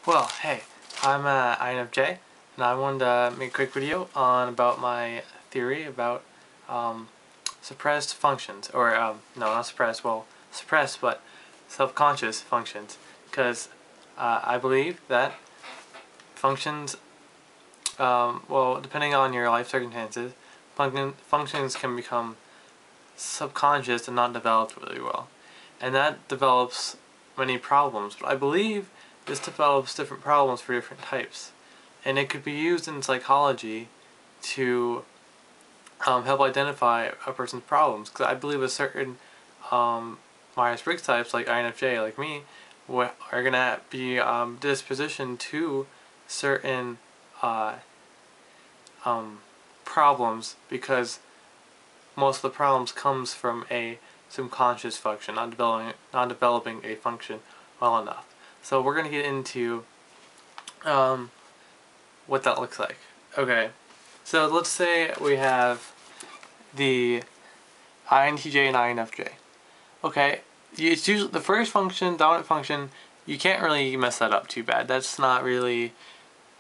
Well, hey, I'm INFJ, and I wanted to make a quick video on about my theory about suppressed functions, or no, not suppressed. Well, suppressed, but subconscious functions, because I believe that functions, well, depending on your life circumstances, functions can become subconscious and not developed really well, and that develops many problems. But I believe this develops different problems for different types, and it could be used in psychology to help identify a person's problems. Because I believe a certain Myers-Briggs types, like INFJ, like me, are gonna be dispositioned to certain problems, because most of the problems comes from a subconscious function, not developing a function well enough. So we're going to get into what that looks like. Okay, so let's say we have the INTJ and INFJ. Okay, it's usually the first function, dominant function. You can't really mess that up too bad. That's not really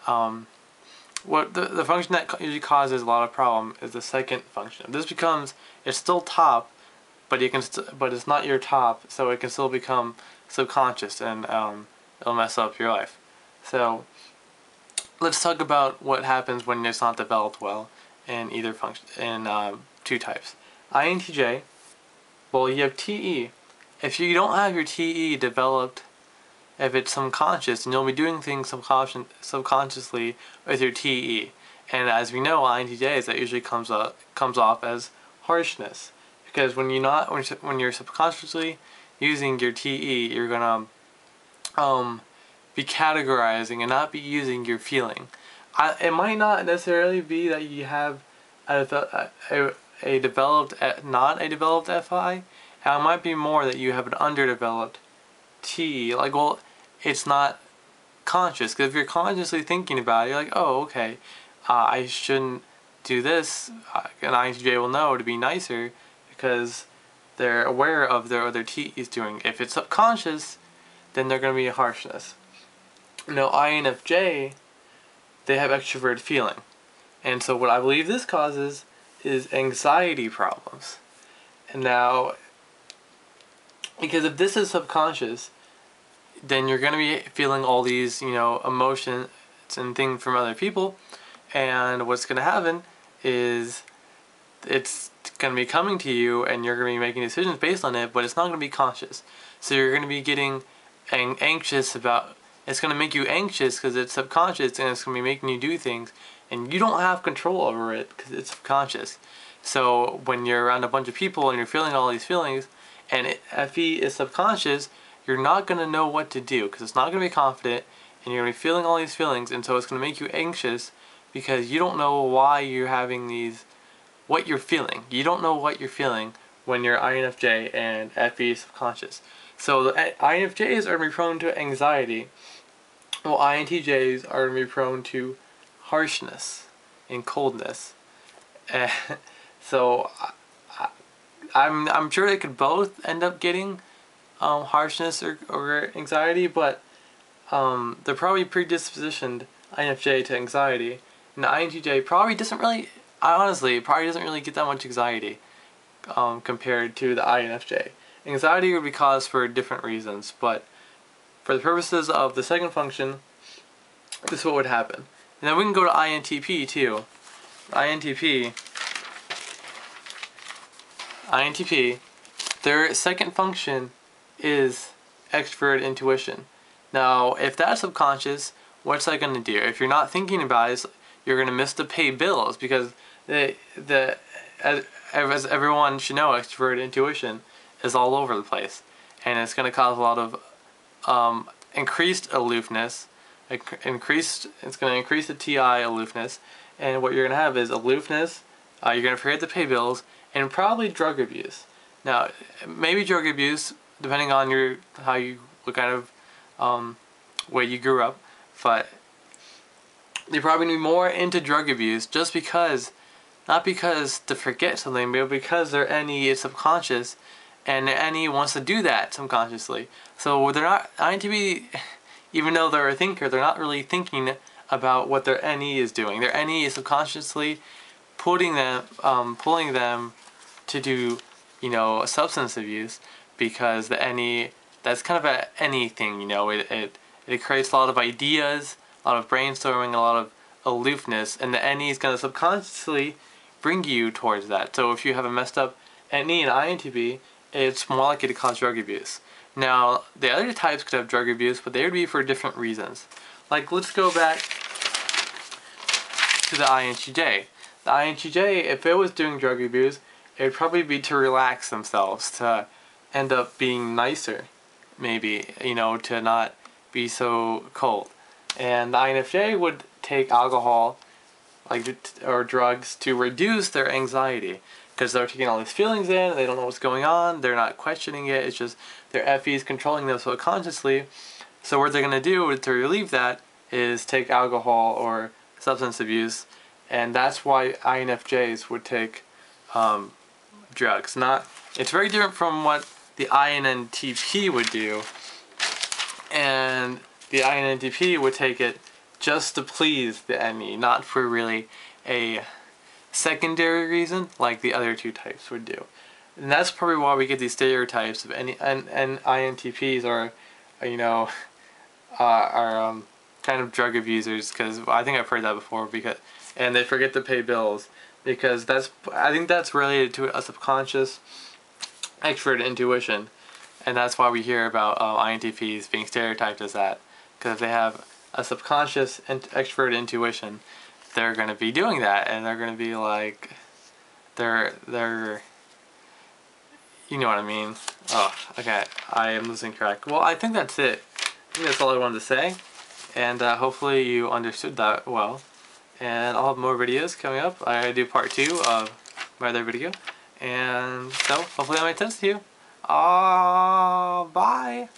what the function that usually causes a lot of problem is the second function. This becomes, it's still top, but you can but it's not your top, so it can still become subconscious, and it'll mess up your life. So let's talk about what happens when it's not developed well in either function, in two types. INTJ, well, you have TE. If you don't have your TE developed, if it's subconscious, and you'll be doing things subconsciously with your TE. And as we know, INTJs, that usually comes off as harshness, because when you're subconsciously using your TE, you're gonna be categorizing and not be using your feeling. It might not necessarily be that you have a developed, not a developed FI. And it might be more that you have an underdeveloped TE. Like, well, it's not conscious, because if you're consciously thinking about it, you're like, oh, okay, I shouldn't do this. An INTJ will know to be nicer, because they're aware of their other TEs doing. If it's subconscious, then they're going to be a harshness. Now, INFJ, they have extroverted feeling. And so what I believe this causes is anxiety problems. And now, because if this is subconscious, then you're going to be feeling all these, emotions and things from other people. And what's going to happen is it's going to be coming to you, and you're going to be making decisions based on it, but it's not going to be conscious. So you're going to be getting anxious about, it's going to make you anxious because it's subconscious, and it's going to be making you do things, and you don't have control over it because it's subconscious. So when you're around a bunch of people and you're feeling all these feelings, and FE is subconscious, you're not going to know what to do, because it's not going to be confident, and you're going to be feeling all these feelings, and so it's going to make you anxious because you don't know why you're having these, what you're feeling. You don't know what you're feeling when you're INFJ and FE is subconscious. So the INFJs are going to be prone to anxiety, while INTJs are going to be prone to harshness and coldness. So I'm sure they could both end up getting harshness or anxiety, but they're probably predispositioned, INFJ, to anxiety. And the INTJ probably doesn't really, probably doesn't really get that much anxiety compared to the INFJ. Anxiety would be caused for different reasons, but for the purposes of the second function, this is what would happen. And then we can go to INTP too. INTP, their second function is extrovert intuition. Now, if that's subconscious, what's that going to do? If you're not thinking about it, you're going to miss the pay bills, because as everyone should know, extrovert intuition is all over the place, and it's going to cause a lot of increased aloofness. It's going to increase the TI aloofness, and what you're going to have is aloofness. You're going to forget to pay bills, and probably drug abuse. Now, maybe drug abuse, depending on what kind of way you grew up, but you're probably going to be more into drug abuse just because, not because to forget something, but because their NE is subconscious, and the NE wants to do that subconsciously. So they're not, INTP, even though they're a thinker, they're not really thinking about what their NE is doing. Their NE is subconsciously pulling them to do, substance abuse, because the NE, that's kind of a NE thing, it creates a lot of ideas, a lot of brainstorming, a lot of aloofness, and the NE is going to subconsciously bring you towards that. So if you have a messed up NE and INTP, it's more likely to cause drug abuse. Now, the other types could have drug abuse, but they would be for different reasons. Like, let's go back to the INTJ. The INTJ, if it was doing drug abuse, it would probably be to relax themselves, to end up being nicer, maybe, to not be so cold. And the INFJ would take alcohol, or drugs, to reduce their anxiety, because they're taking all these feelings in, they don't know what's going on, they're not questioning it, it's just their FE is controlling them subconsciously. So what they're going to do to relieve that is take alcohol or substance abuse, and that's why INFJs would take drugs. It's very different from what the INTP would do, and the INTP would take it just to please the NE, not for really a secondary reason like the other two types would do. And that's probably why we get these stereotypes of INTPs are kind of drug abusers, because I think I've heard that before, and they forget to pay bills, because I think that's related to a subconscious extrovert intuition, and that's why we hear about INTPs being stereotyped as that, because if they have a subconscious extrovert intuition, they're going to be doing that, and they're going to be like, they're you know what I mean. Oh, okay, I am losing track. Well, I think that's it. I think that's all I wanted to say, and hopefully you understood that well. And I'll have more videos coming up. I do part 2 of my other video, and so hopefully that made sense to you. Bye!